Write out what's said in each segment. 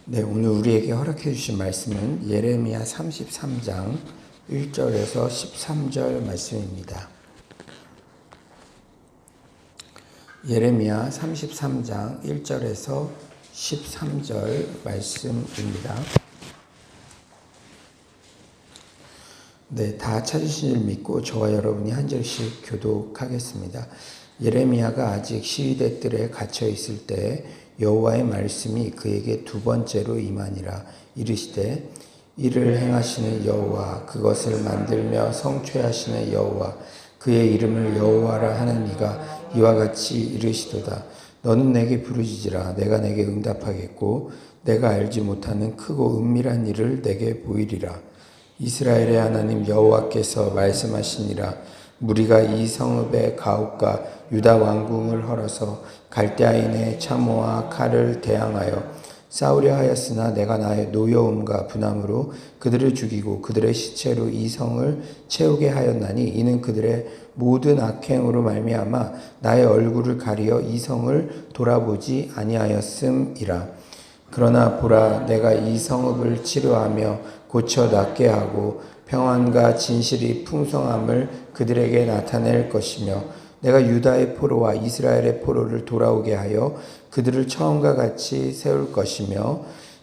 네, 오늘 우리에게 허락해 주신 말씀은 예레미야 33장 1절에서 13절 말씀입니다. 예레미야 33장 1절에서 13절 말씀입니다. 네, 다 찾으신 줄 믿고 저와 여러분이 한 절씩 교독하겠습니다. 예레미야가 아직 시위대 뜰에 갇혀 있을 때 여호와의 말씀이 그에게 두 번째로 임하니라. 이르시되 이를 행하시는 여호와, 그것을 만들며 성취하시는 여호와, 그의 이름을 여호와라 하는 이가 이와 같이 이르시도다. 너는 내게 부르짖으라. 내가 내게 응답하겠고 내가 알지 못하는 크고 은밀한 일을 내게 보이리라. 이스라엘의 하나님 여호와께서 말씀하시니라. 무리가 이 성읍의 가옥과 유다 왕궁을 헐어서 갈대아인의 참호와 칼을 대항하여 싸우려 하였으나 내가 나의 노여움과 분함으로 그들을 죽이고 그들의 시체로 이 성을 채우게 하였나니 이는 그들의 모든 악행으로 말미암아 나의 얼굴을 가리어 이 성을 돌아보지 아니하였음이라. 그러나 보라, 내가 이 성읍을 치료하며 고쳐 낫게 하고 평안과 진실이 풍성함을 그들에게 나타낼 것이며 내가 유다의 포로와 이스라엘의 포로를 돌아오게 하여 그들을 처음과 같이 세울 것이며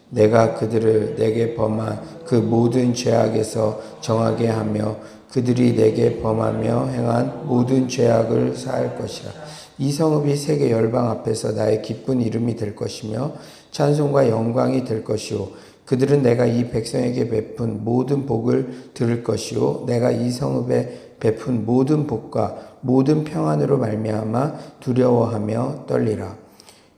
내가 그들을 내게 범한 그 모든 죄악에서 정하게 하며 그들이 내게 범하며 행한 모든 죄악을 사할 것이라. 이 성읍이 세계 열방 앞에서 나의 기쁜 이름이 될 것이며 찬송과 영광이 될 것이요 그들은 내가 이 백성에게 베푼 모든 복을 들을 것이요 내가 이 성읍에 베푼 모든 복과 모든 평안으로 말미암아 두려워하며 떨리라.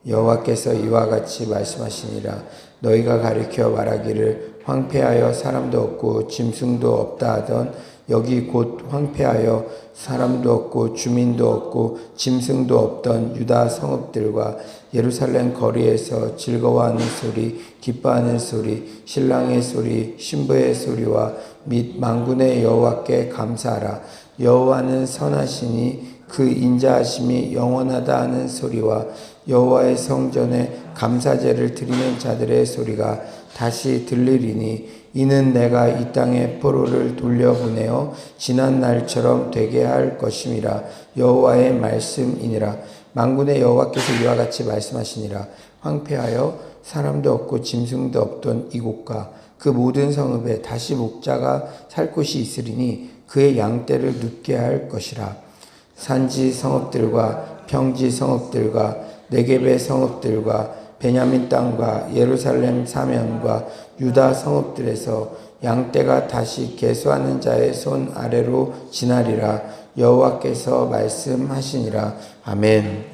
여호와께서 이와 같이 말씀하시니라. 너희가 가리켜 말하기를 황폐하여 사람도 없고 짐승도 없다 하던 여기 곧 황폐하여 사람도 없고 주민도 없고 짐승도 없던 유다 성읍들과 예루살렘 거리에서 즐거워하는 소리, 기뻐하는 소리, 신랑의 소리, 신부의 소리와 및 만군의 여호와께 감사하라. 여호와는 선하시니 그 인자하심이 영원하다 하는 소리와 여호와의 성전에 감사제를 드리는 자들의 소리가 다시 들리리니 이는 내가 이 땅에 포로를 돌려보내어 지난 날처럼 되게 할 것임이라. 여호와의 말씀이니라. 만군의 여호와께서 이와 같이 말씀하시니라. 황폐하여 사람도 없고 짐승도 없던 이곳과 그 모든 성읍에 다시 목자가 살 곳이 있으리니 그의 양떼를 눕게 할 것이라. 산지 성읍들과 평지 성읍들과 네겝의 성읍들과 베냐민 땅과 예루살렘 사면과 유다 성읍들에서 양떼가 다시 계수하는 자의 손 아래로 지나리라. 여호와께서 말씀하시니라. 아멘.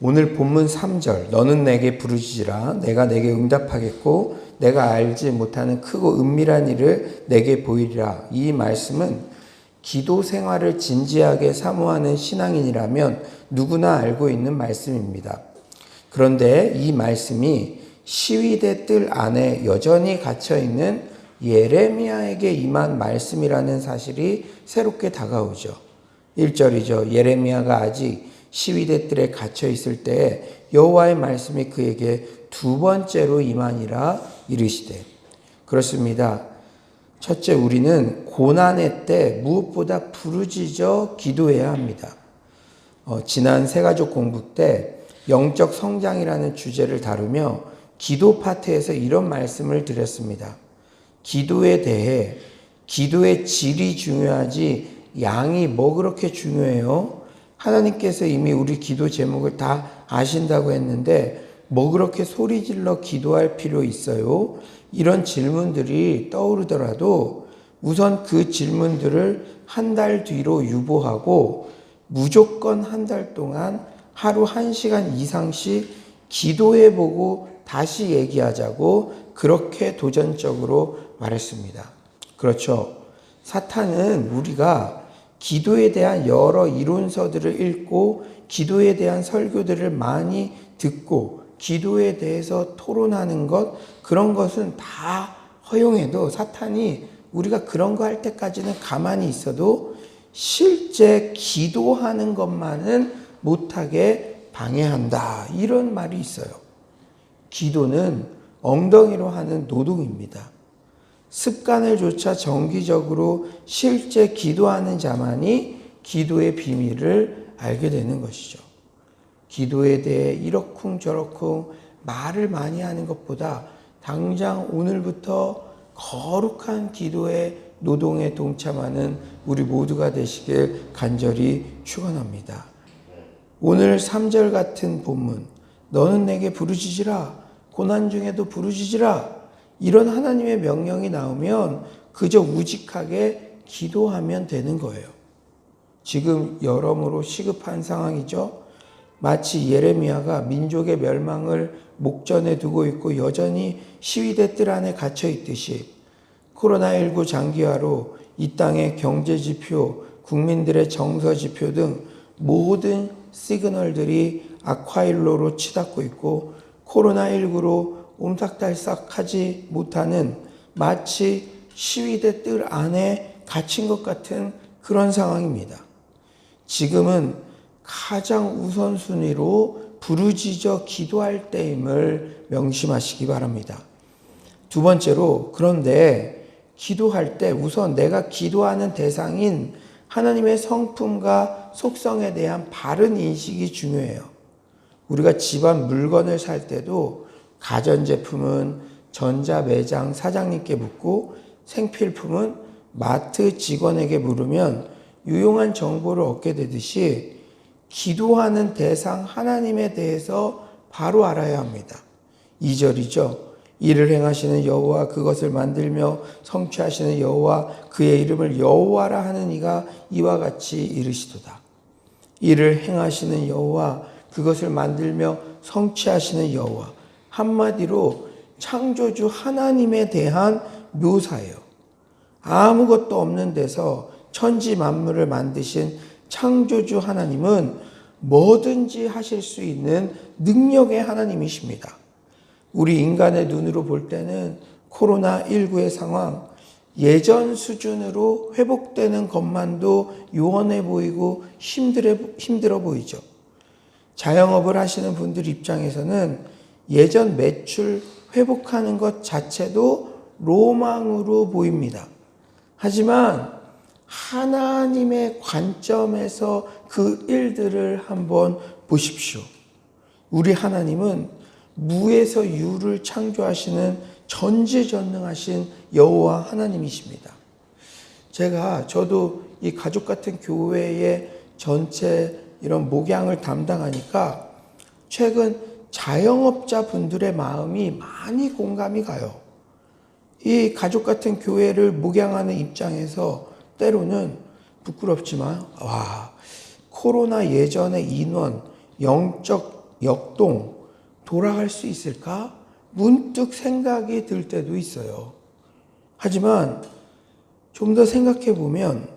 오늘 본문 3절 너는 내게 부르짖으라. 내가 내게 응답하겠고 내가 알지 못하는 크고 은밀한 일을 내게 보이리라. 이 말씀은 기도 생활을 진지하게 사모하는 신앙인이라면 누구나 알고 있는 말씀입니다. 그런데 이 말씀이 시위대 뜰 안에 여전히 갇혀있는 예레미야에게 임한 말씀이라는 사실이 새롭게 다가오죠. 1절이죠. 예레미야가 아직 시위대 뜰에 갇혀있을 때 여호와의 말씀이 그에게 두 번째로 임하니라 이르시되. 그렇습니다. 첫째, 우리는 고난의 때 무엇보다 부르짖어 기도해야 합니다. 지난 새가족 공부 때 영적 성장이라는 주제를 다루며 기도 파트에서 이런 말씀을 드렸습니다. 기도에 대해 기도의 질이 중요하지 양이 뭐 그렇게 중요해요? 하나님께서 이미 우리 기도 제목을 다 아신다고 했는데 뭐 그렇게 소리질러 기도할 필요 있어요? 이런 질문들이 떠오르더라도 우선 그 질문들을 한 달 뒤로 유보하고 무조건 한 달 동안 하루 1시간 이상씩 기도해보고 다시 얘기하자고 그렇게 도전적으로 말했습니다. 그렇죠. 사탄은 우리가 기도에 대한 여러 이론서들을 읽고 기도에 대한 설교들을 많이 듣고 기도에 대해서 토론하는 것, 그런 것은 다 허용해도 사탄이 우리가 그런 거 할 때까지는 가만히 있어도 실제 기도하는 것만은 못하게 방해한다. 이런 말이 있어요. 기도는 엉덩이로 하는 노동입니다. 습관을 조차 정기적으로 실제 기도하는 자만이 기도의 비밀을 알게 되는 것이죠. 기도에 대해 이러쿵저러쿵 말을 많이 하는 것보다 당장 오늘부터 거룩한 기도의 노동에 동참하는 우리 모두가 되시길 간절히 축원합니다. 오늘 3절 같은 본문, 너는 내게 부르짖으라, 고난 중에도 부르짖으라, 이런 하나님의 명령이 나오면 그저 우직하게 기도하면 되는 거예요. 지금 여러모로 시급한 상황이죠. 마치 예레미야가 민족의 멸망을 목전에 두고 있고 여전히 시위대 뜰 안에 갇혀 있듯이 코로나19 장기화로 이 땅의 경제지표, 국민들의 정서지표 등 모든 시그널들이 악화일로로 치닫고 있고 코로나19로 옴삭달싹하지 못하는 마치 시위대 뜰 안에 갇힌 것 같은 그런 상황입니다. 지금은 가장 우선순위로 부르짖어 기도할 때임을 명심하시기 바랍니다. 두 번째로, 그런데 기도할 때 우선 내가 기도하는 대상인 하나님의 성품과 속성에 대한 바른 인식이 중요해요. 우리가 집안 물건을 살 때도 가전제품은 전자매장 사장님께 묻고 생필품은 마트 직원에게 물으면 유용한 정보를 얻게 되듯이 기도하는 대상 하나님에 대해서 바로 알아야 합니다. 2절이죠. 이를 행하시는 여호와 그것을 만들며 성취하시는 여호와 그의 이름을 여호와라 하는 이가 이와 같이 이르시도다. 이를 행하시는 여호와 그것을 만들며 성취하시는 여호와, 한마디로 창조주 하나님에 대한 묘사예요. 아무것도 없는 데서 천지 만물을 만드신 창조주 하나님은 뭐든지 하실 수 있는 능력의 하나님이십니다. 우리 인간의 눈으로 볼 때는 코로나19의 상황, 예전 수준으로 회복되는 것만도 요원해 보이고 힘들어 보이죠. 자영업을 하시는 분들 입장에서는 예전 매출 회복하는 것 자체도 로망으로 보입니다. 하지만 하나님의 관점에서 그 일들을 한번 보십시오. 우리 하나님은 무에서 유를 창조하시는 전지전능하신 여호와 하나님이십니다. 저도 이 가족 같은 교회의 전체 이런 목양을 담당하니까 최근 자영업자 분들의 마음이 많이 공감이 가요. 이 가족 같은 교회를 목양하는 입장에서 때로는 부끄럽지만 코로나 예전의 인원, 영적 역동 돌아갈 수 있을까? 문득 생각이 들 때도 있어요. 하지만 좀 더 생각해 보면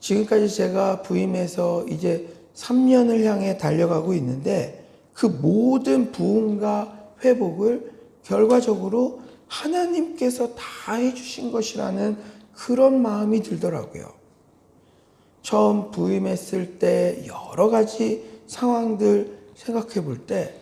지금까지 제가 부임해서 이제 3년을 향해 달려가고 있는데 그 모든 부흥과 회복을 결과적으로 하나님께서 다 해주신 것이라는 그런 마음이 들더라고요. 처음 부임했을 때 여러 가지 상황들 생각해 볼 때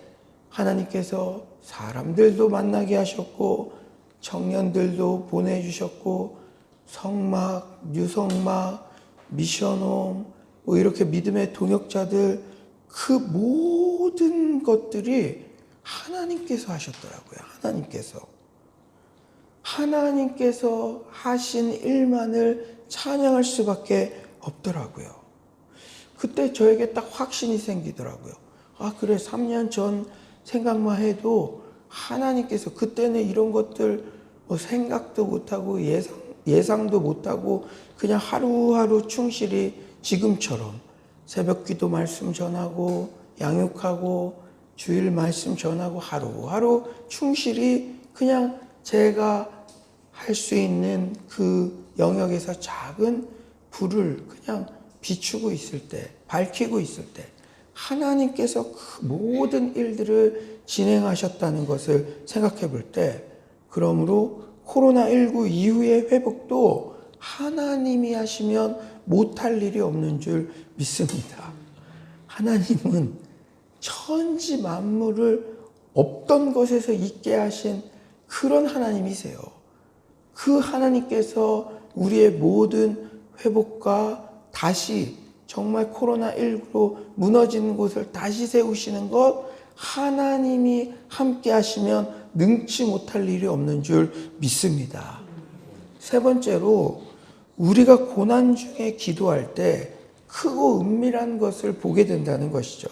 하나님께서 사람들도 만나게 하셨고 청년들도 보내주셨고 성막, 유성막, 미션홈 이렇게 믿음의 동역자들 그 모든 것들이 하나님께서 하셨더라고요. 하나님께서 하신 일만을 찬양할 수밖에 없더라고요. 그때 저에게 딱 확신이 생기더라고요. 그래 3년 전 생각만 해도 하나님께서 그때는 이런 것들 생각도 못하고 예상도 못하고 그냥 하루하루 충실히 지금처럼 새벽기도 말씀 전하고 양육하고 주일 말씀 전하고 하루하루 충실히 그냥 제가 할 수 있는 그 영역에서 작은 불을 그냥 비추고 있을 때, 밝히고 있을 때 하나님께서 그 모든 일들을 진행하셨다는 것을 생각해 볼 때, 그러므로 코로나19 이후의 회복도 하나님이 하시면 못할 일이 없는 줄 믿습니다. 하나님은 천지 만물을 없던 것에서 있게 하신 그런 하나님이세요. 그 하나님께서 우리의 모든 회복과 다시 정말 코로나19로 무너지는 곳을 다시 세우시는 것, 하나님이 함께 하시면 능치 못할 일이 없는 줄 믿습니다. 세 번째로, 우리가 고난 중에 기도할 때 크고 은밀한 것을 보게 된다는 것이죠.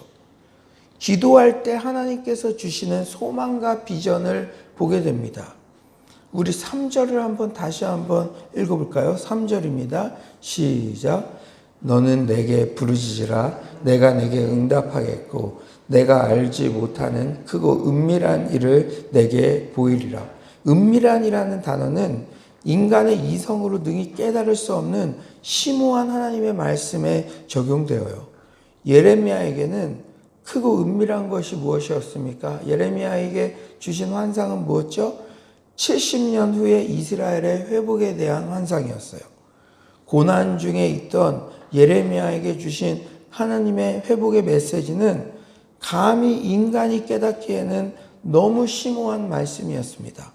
기도할 때 하나님께서 주시는 소망과 비전을 보게 됩니다. 우리 3절을 다시 한번 읽어볼까요? 3절입니다. 시작. 너는 내게 부르짖으라. 내가 내게 응답하겠고 내가 알지 못하는 크고 은밀한 일을 내게 보이리라. 은밀한이라는 단어는 인간의 이성으로 능히 깨달을 수 없는 심오한 하나님의 말씀에 적용되어요. 예레미야에게는 크고 은밀한 것이 무엇이었습니까? 예레미야에게 주신 환상은 무엇죠? 70년 후에 이스라엘의 회복에 대한 환상이었어요. 고난 중에 있던 예레미야에게 주신 하나님의 회복의 메시지는 감히 인간이 깨닫기에는 너무 심오한 말씀이었습니다.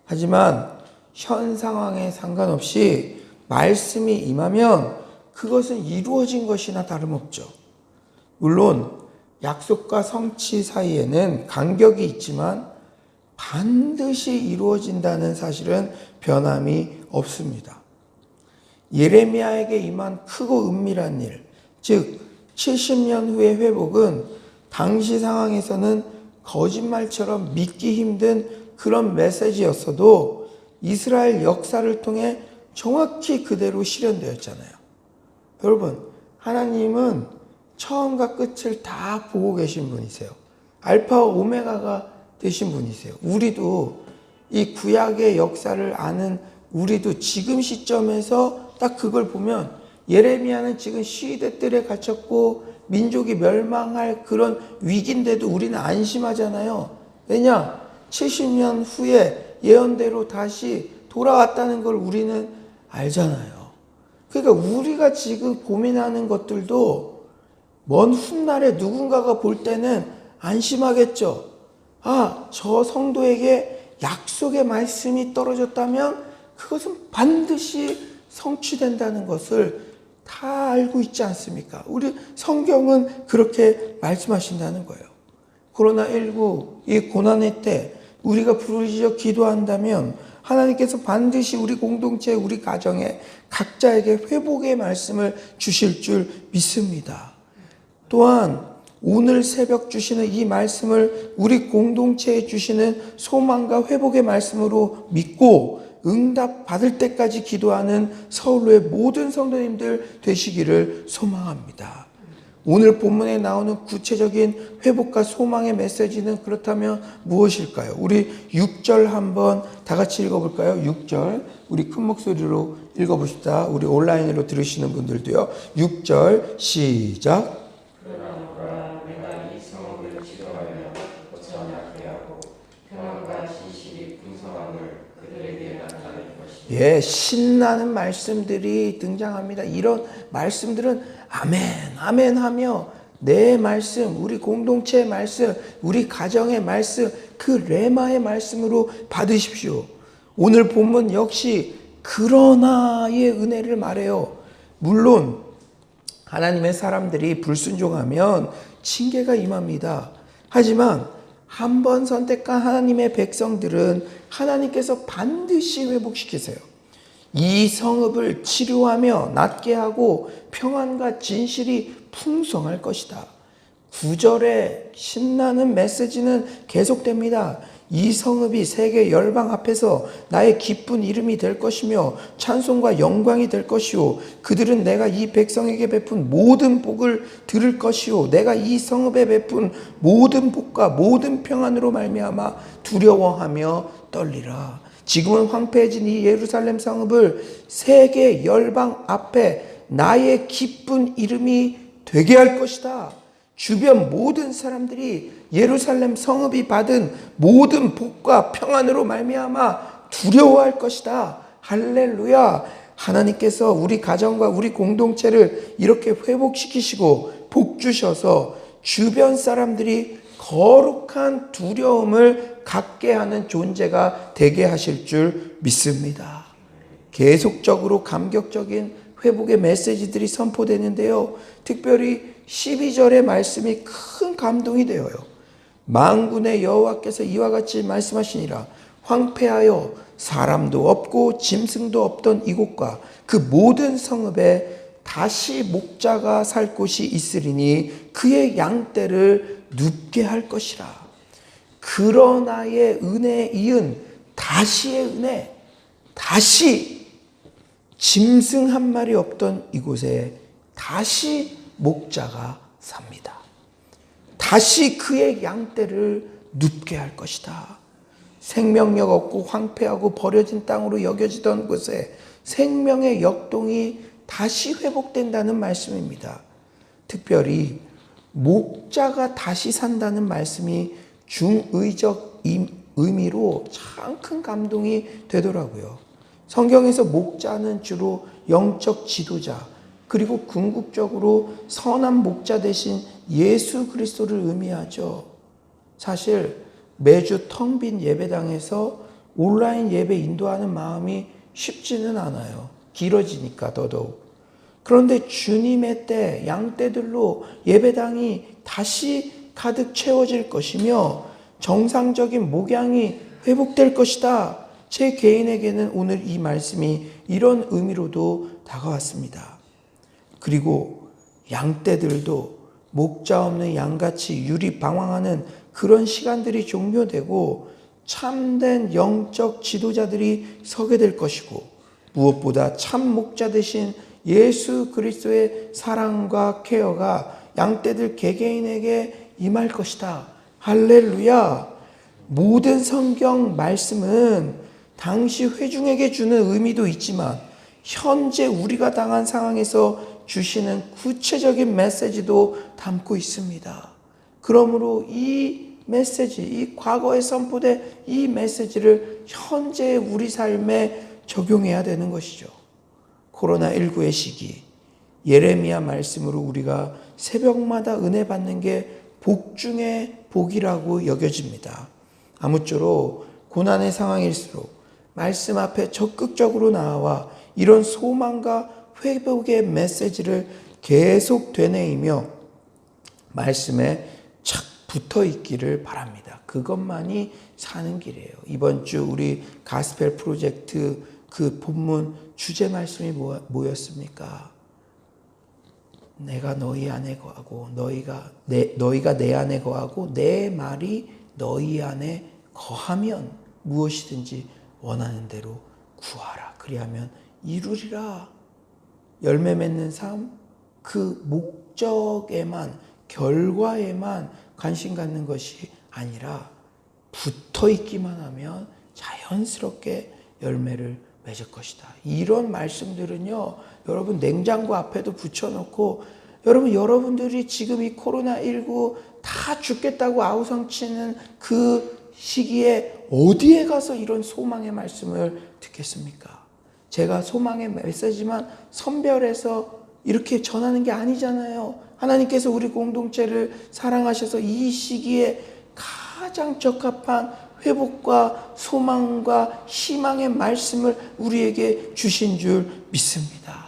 하지만 현 상황에 상관없이 말씀이 임하면 그것은 이루어진 것이나 다름없죠. 물론 약속과 성취 사이에는 간격이 있지만 반드시 이루어진다는 사실은 변함이 없습니다. 예레미야에게 임한 크고 은밀한 일, 즉 70년 후의 회복은 당시 상황에서는 거짓말처럼 믿기 힘든 그런 메시지였어도 이스라엘 역사를 통해 정확히 그대로 실현되었잖아요. 여러분, 하나님은 처음과 끝을 다 보고 계신 분이세요. 알파와 오메가가 되신 분이세요. 우리도 이 구약의 역사를 아는 우리도 지금 시점에서 딱 그걸 보면 예레미야는 지금 시위대 뜰에 갇혔고 민족이 멸망할 그런 위기인데도 우리는 안심하잖아요. 왜냐? 70년 후에 예언대로 다시 돌아왔다는 걸 우리는 알잖아요. 그러니까 우리가 지금 고민하는 것들도 먼 훗날에 누군가가 볼 때는 안심하겠죠. 아, 저 성도에게 약속의 말씀이 떨어졌다면 그것은 반드시 성취된다는 것을 다 알고 있지 않습니까? 우리 성경은 그렇게 말씀하신다는 거예요. 코로나19 이 고난의 때 우리가 부르짖어 기도한다면 하나님께서 반드시 우리 공동체, 우리 가정에 각자에게 회복의 말씀을 주실 줄 믿습니다. 또한 오늘 새벽 주시는 이 말씀을 우리 공동체에 주시는 소망과 회복의 말씀으로 믿고 응답 받을 때까지 기도하는 서울로의 모든 성도님들 되시기를 소망합니다. 오늘 본문에 나오는 구체적인 회복과 소망의 메시지는 그렇다면 무엇일까요? 우리 6절 한번 다 같이 읽어볼까요? 6절 우리 큰 목소리로 읽어봅시다. 우리 온라인으로 들으시는 분들도요. 6절 시작. 예, 신나는 말씀들이 등장합니다. 이런 말씀들은 아멘, 아멘 하며 내 말씀, 우리 공동체의 말씀, 우리 가정의 말씀, 그 레마의 말씀으로 받으십시오. 오늘 본문 역시 그러나의 은혜를 말해요. 물론 하나님의 사람들이 불순종하면 징계가 임합니다. 하지만 한 번 선택한 하나님의 백성들은 하나님께서 반드시 회복시키세요. 이 성읍을 치료하며 낫게 하고 평안과 진실이 풍성할 것이다. 9절의 신나는 메시지는 계속됩니다. 이 성읍이 세계 열방 앞에서 나의 기쁜 이름이 될 것이며 찬송과 영광이 될 것이요 그들은 내가 이 백성에게 베푼 모든 복을 들을 것이요 내가 이 성읍에 베푼 모든 복과 모든 평안으로 말미암아 두려워하며 떨리라. 지금은 황폐해진 이 예루살렘 성읍을 세계 열방 앞에 나의 기쁜 이름이 되게 할 것이다. 주변 모든 사람들이 예루살렘 성읍이 받은 모든 복과 평안으로 말미암아 두려워할 것이다. 할렐루야. 하나님께서 우리 가정과 우리 공동체를 이렇게 회복시키시고 복 주셔서 주변 사람들이 거룩한 두려움을 갖게 하는 존재가 되게 하실 줄 믿습니다. 계속적으로 감격적인 회복의 메시지들이 선포되는데요. 특별히 12절의 말씀이 큰 감동이 되어요. 만군의 여호와께서 이와 같이 말씀하시니라. 황폐하여 사람도 없고 짐승도 없던 이곳과 그 모든 성읍에 다시 목자가 살 곳이 있으리니 그의 양떼를 눕게 할 것이라. 그러나의 은혜에 이은 다시의 은혜, 다시 짐승 한 마리 없던 이곳에 다시 목자가 삽니다. 다시 그의 양떼를 눕게 할 것이다. 생명력 없고 황폐하고 버려진 땅으로 여겨지던 곳에 생명의 역동이 다시 회복된다는 말씀입니다. 특별히 목자가 다시 산다는 말씀이 중의적 의미로 참 큰 감동이 되더라고요. 성경에서 목자는 주로 영적 지도자, 그리고 궁극적으로 선한 목자 대신 예수 그리스도를 의미하죠. 사실 매주 텅 빈 예배당에서 온라인 예배 인도하는 마음이 쉽지는 않아요. 길어지니까 더더욱. 그런데 주님의 때 양떼들로 예배당이 다시 가득 채워질 것이며 정상적인 목양이 회복될 것이다. 제 개인에게는 오늘 이 말씀이 이런 의미로도 다가왔습니다. 그리고 양떼들도 목자 없는 양같이 유리방황하는 그런 시간들이 종료되고 참된 영적 지도자들이 서게 될 것이고, 무엇보다 참 목자 대신 예수 그리스도의 사랑과 케어가 양떼들 개개인에게 임할 것이다. 할렐루야. 모든 성경 말씀은 당시 회중에게 주는 의미도 있지만 현재 우리가 당한 상황에서 주시는 구체적인 메시지도 담고 있습니다. 그러므로 이 메시지, 이 과거에 선포된 이 메시지를 현재 우리 삶에 적용해야 되는 것이죠. 코로나19의 시기, 예레미야 말씀으로 우리가 새벽마다 은혜 받는 게 복 중에 복이라고 여겨집니다. 아무쪼록 고난의 상황일수록 말씀 앞에 적극적으로 나와 이런 소망과 회복의 메시지를 계속 되뇌이며 말씀에 착 붙어 있기를 바랍니다. 그것만이 사는 길이에요. 이번 주 우리 가스펠 프로젝트 그 본문 주제 말씀이 뭐였습니까? 내가 너희 안에 거하고 너희가 내 안에 거하고 내 말이 너희 안에 거하면 무엇이든지 원하는 대로 구하라. 그리하면 이루리라. 열매 맺는 삶, 그 목적에만, 결과에만 관심 갖는 것이 아니라 붙어 있기만 하면 자연스럽게 열매를 맺을 것이다. 이런 말씀들은요, 여러분 냉장고 앞에도 붙여놓고, 여러분들이 지금 이 코로나19 다 죽겠다고 아우성치는 그 시기에 어디에 가서 이런 소망의 말씀을 듣겠습니까? 제가 소망의 메시지만 선별해서 이렇게 전하는 게 아니잖아요. 하나님께서 우리 공동체를 사랑하셔서 이 시기에 가장 적합한 회복과 소망과 희망의 말씀을 우리에게 주신 줄 믿습니다.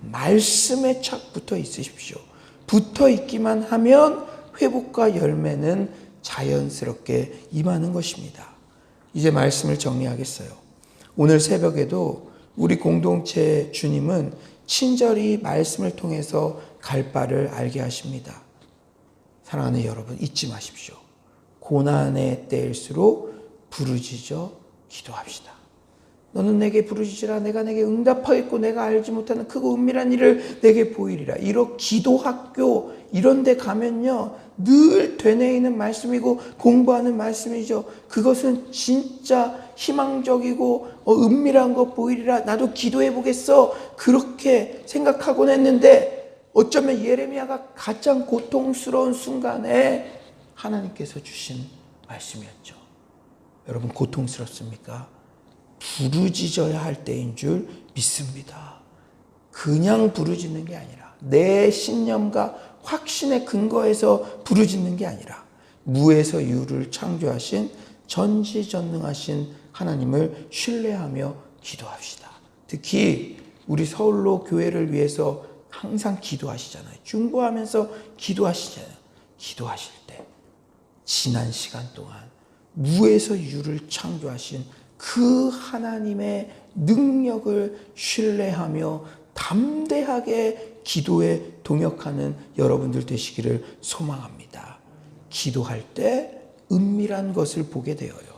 말씀에 착 붙어 있으십시오. 붙어 있기만 하면 회복과 열매는 자연스럽게 임하는 것입니다. 이제 말씀을 정리하겠어요. 오늘 새벽에도 우리 공동체 주님은 친절히 말씀을 통해서 갈 바를 알게 하십니다. 사랑하는 여러분, 잊지 마십시오. 고난의 때일수록 부르짖어 기도합시다. 너는 내게 부르짖으라. 내가 내게 응답하겠고 내가 알지 못하는 크고 은밀한 일을 내게 보이리라. 이런 기도학교 이런 데 가면요, 늘 되뇌이는 말씀이고 공부하는 말씀이죠. 그것은 진짜 희망적이고 은밀한 것 보이리라. 나도 기도해 보겠어. 그렇게 생각하곤 했는데 어쩌면 예레미야가 가장 고통스러운 순간에 하나님께서 주신 말씀이었죠. 여러분, 고통스럽습니까? 부르짖어야 할 때인 줄 믿습니다. 그냥 부르짖는 게 아니라 내 신념과 확신의 근거에서 부르짖는 게 아니라 무에서 유를 창조하신 전지전능하신 하나님을 신뢰하며 기도합시다. 특히 우리 서울로 교회를 위해서 항상 기도하시잖아요. 중보하면서 기도하시잖아요. 기도하실 때 지난 시간 동안 무에서 유를 창조하신 그 하나님의 능력을 신뢰하며 담대하게 기도에 동역하는 여러분들 되시기를 소망합니다. 기도할 때 은밀한 것을 보게 되어요.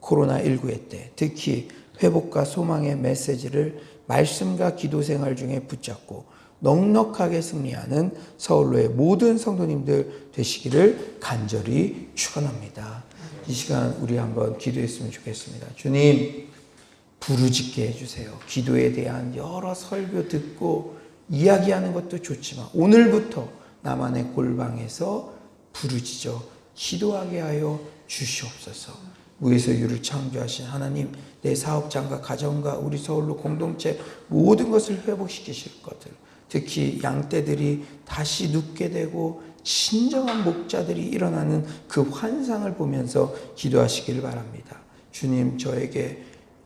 코로나19의 때 특히 회복과 소망의 메시지를 말씀과 기도 생활 중에 붙잡고 넉넉하게 승리하는 서울로의 모든 성도님들 되시기를 간절히 축원합니다. 이 시간 우리 한번 기도했으면 좋겠습니다. 주님, 부르짖게 해주세요. 기도에 대한 여러 설교 듣고 이야기하는 것도 좋지만 오늘부터 나만의 골방에서 부르짖어 기도하게 하여 주시옵소서. 무에서 유를 창조하신 하나님, 내 사업장과 가정과 우리 서울로 공동체 모든 것을 회복시키실 것들, 특히 양떼들이 다시 눕게 되고 진정한 목자들이 일어나는 그 환상을 보면서 기도하시길 바랍니다. 주님, 저에게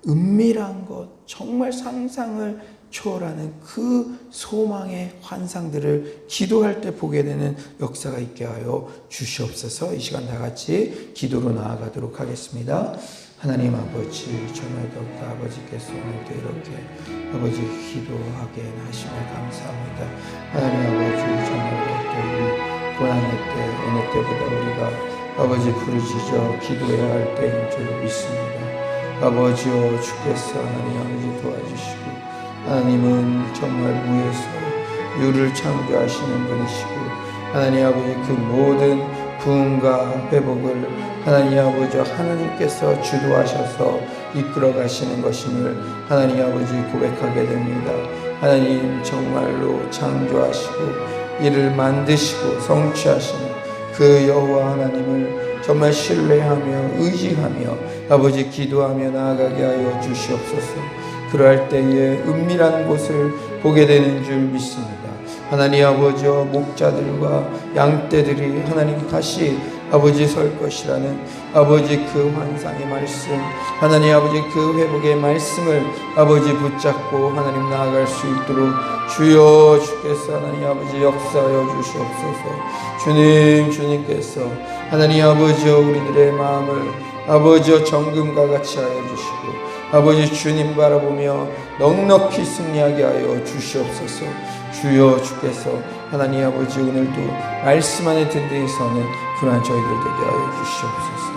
은밀한 것, 정말 상상을 초월하는 그 소망의 환상들을 기도할 때 보게 되는 역사가 있게 하여 주시옵소서. 이 시간 다 같이 기도로 나아가도록 하겠습니다. 하나님 아버지, 정말 더욱더 아버지께서 오늘도 이렇게 아버지 기도하게 하심에 감사합니다. 하나님 아버지, 정말 더욱더 이 고난의 때, 어느 때보다 우리가 아버지 부르짖어 기도해야 할 때인 줄 믿습니다. 아버지여, 주께서 하나님 아버지 도와주시고, 하나님은 정말 무에서 유를 창조하시는 분이시고, 하나님 아버지 그 모든 부흥과 회복을 하나님 아버지 하나님께서 주도하셔서 이끌어 가시는 것임을 하나님 아버지 고백하게 됩니다. 하나님 정말로 창조하시고 이를 만드시고 성취하시는 그 여호와 하나님을 정말 신뢰하며 의지하며 아버지 기도하며 나아가게 하여 주시옵소서. 그러할 때에 은밀한 곳을 보게 되는 줄 믿습니다. 하나님 아버지와 목자들과 양떼들이 하나님 다시 아버지 설 것이라는 아버지 그 환상의 말씀, 하나님 아버지 그 회복의 말씀을 아버지 붙잡고 하나님 나아갈 수 있도록 주여, 주께서 하나님 아버지 역사하여 주시옵소서. 주님께서 하나님 아버지여 우리들의 마음을 아버지여 정금과 같이 하여 주시고 아버지 주님 바라보며 넉넉히 승리하게 하여 주시옵소서. 주여, 주께서 하나님 아버지 오늘도 말씀 안에 든든히 서는 그러한 저희들 되게 하여 주시옵소서.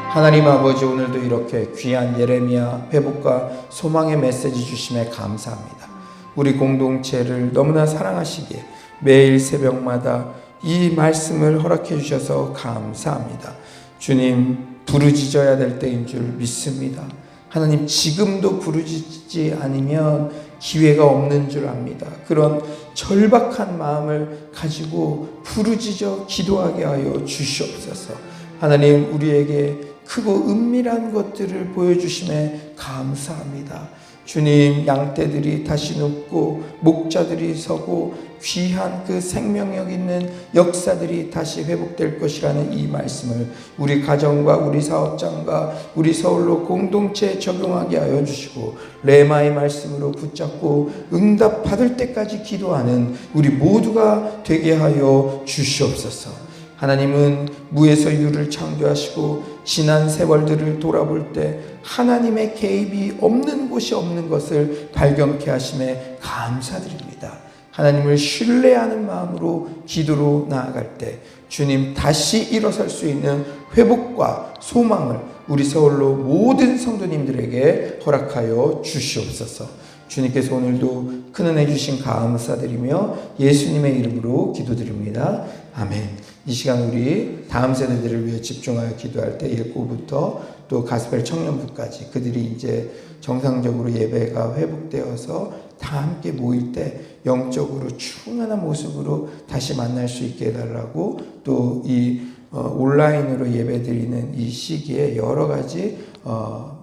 하나님 아버지, 오늘도 이렇게 귀한 예레미야 회복과 소망의 메시지 주심에 감사합니다. 우리 공동체를 너무나 사랑하시기에 매일 새벽마다 이 말씀을 허락해 주셔서 감사합니다. 주님, 부르짖어야 될 때인 줄 믿습니다. 하나님, 지금도 부르짖지 않으면 기회가 없는 줄 압니다. 그런 절박한 마음을 가지고 부르짖어 기도하게 하여 주시옵소서. 하나님, 우리에게 크고 은밀한 것들을 보여주심에 감사합니다. 주님, 양떼들이 다시 눕고 목자들이 서고 귀한 그 생명력 있는 역사들이 다시 회복될 것이라는 이 말씀을 우리 가정과 우리 사업장과 우리 서울로 공동체에 적용하게 하여 주시고 레마의 말씀으로 붙잡고 응답 받을 때까지 기도하는 우리 모두가 되게 하여 주시옵소서. 하나님은 무에서 유를 창조하시고 지난 세월들을 돌아볼 때 하나님의 개입이 없는 곳이 없는 것을 발견케 하심에 감사드립니다. 하나님을 신뢰하는 마음으로 기도로 나아갈 때 주님 다시 일어설 수 있는 회복과 소망을 우리 서울로 모든 성도님들에게 허락하여 주시옵소서. 주님께서 오늘도 큰 은혜 주신 감사드리며 예수님의 이름으로 기도드립니다. 아멘. 이 시간 우리 다음 세대들을 위해 집중하여 기도할 때 일고부터 또 가스펠 청년부까지 그들이 이제 정상적으로 예배가 회복되어서 다 함께 모일 때 영적으로 충만한 모습으로 다시 만날 수 있게 해달라고 또 이 온라인으로 예배드리는 이 시기에 여러 가지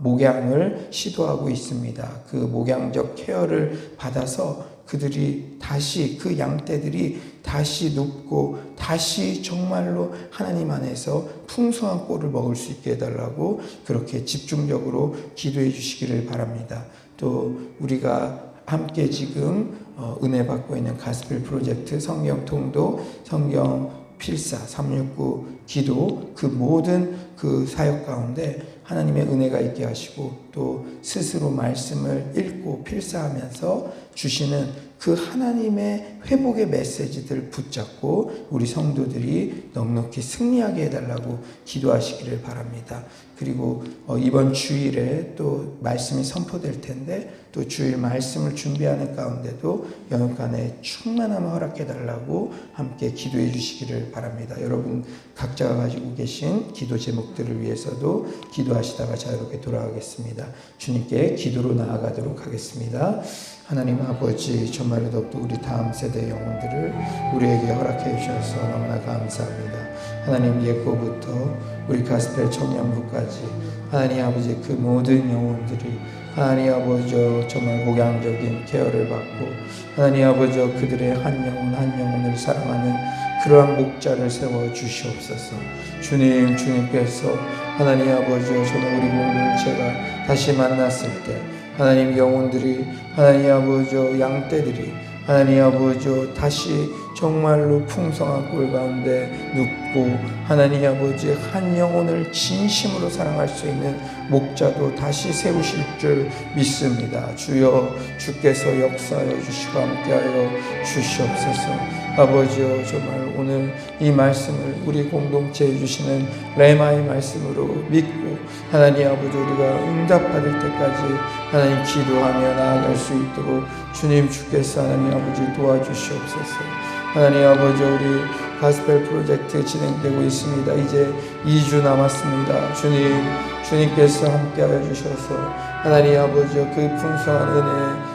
목양을 시도하고 있습니다. 그 목양적 케어를 받아서 그들이 다시 그 양떼들이 다시 눕고 다시 정말로 하나님 안에서 풍성한 꼴을 먹을 수 있게 해달라고 그렇게 집중적으로 기도해 주시기를 바랍니다. 또 우리가 함께 지금 은혜 받고 있는 가스펠 프로젝트, 성경 통도, 성경 필사, 369 기도, 그 모든 그 사역 가운데 하나님의 은혜가 있게 하시고 또 스스로 말씀을 읽고 필사하면서 주시는 그 하나님의 회복의 메시지들을 붙잡고 우리 성도들이 넉넉히 승리하게 해달라고 기도하시기를 바랍니다. 그리고 이번 주일에 또 말씀이 선포될 텐데 또 주일 말씀을 준비하는 가운데도 영육간에 충만함을 허락해달라고 함께 기도해 주시기를 바랍니다. 여러분 각자가 가지고 계신 기도 제목들을 위해서도 기도하시다가 자유롭게 돌아가겠습니다. 주님께 기도로 나아가도록 하겠습니다. 하나님 아버지, 정말로 더욱더 우리 다음 세대 영혼들을 우리에게 허락해 주셔서 너무나 감사합니다. 하나님 예고부터 우리 가스펠 청년부까지 하나님 아버지 그 모든 영혼들이 하나님 아버지 정말 목양적인 케어를 받고 하나님 아버지 그들의 한 영혼 한 영혼을 사랑하는 그러한 목자를 세워 주시옵소서. 주님께서 하나님 아버지 정말 우리 공동체가 다시 만났을 때 하나님 영혼들이 하나님 아버지 양떼들이 하나님 아버지 다시 정말로 풍성한 꼴 가운데 눕고 하나님 아버지 한 영혼을 진심으로 사랑할 수 있는 목자도 다시 세우실 줄 믿습니다. 주여 주께서 역사하여 주시고 함께하여 주시옵소서. 아버지여 정말 오늘 이 말씀을 우리 공동체에 주시는 레마의 말씀으로 믿고 하나님 아버지 우리가 응답받을 때까지 하나님 기도하며 나아갈 수 있도록 주께서 하나님 아버지 도와주시옵소서. 하나님 아버지 우리 가스펠 프로젝트 진행되고 있습니다. 이제 2주 남았습니다. 주님께서 함께하여 주셔서 하나님 아버지 그 풍성한 은혜에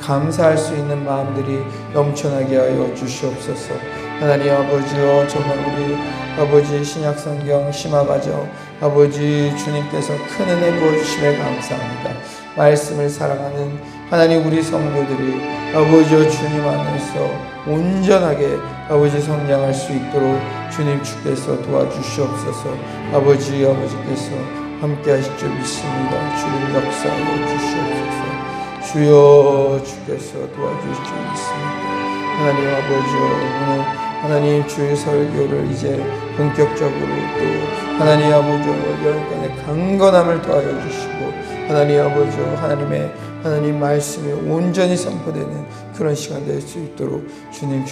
감사할 수 있는 마음들이 넘쳐나게 하여 주시옵소서. 하나님 아버지여 정말 우리 아버지 신약성경 심화과정 아버지 주님께서 큰 은혜 부어주심에 감사합니다. 말씀을 사랑하는 하나님 우리 성도들이 아버지여 주님 안에서 온전하게 아버지 성장할 수 있도록 주께서 도와주시옵소서. 아버지께서 함께 하실 줄 믿습니다. 주를 역사하여 주시옵소서. 주여 주께서 도와주실 줄 믿습니다. 하나님 아버지여 오늘 하나님 주의 설교를 이제 본격적으로 또 하나님 아버지여 여러분의 강건함을 더하여 주시고 하나님 아버지여 하나님 말씀이 온전히 선포되는 그런 시간 될 수 있도록 주님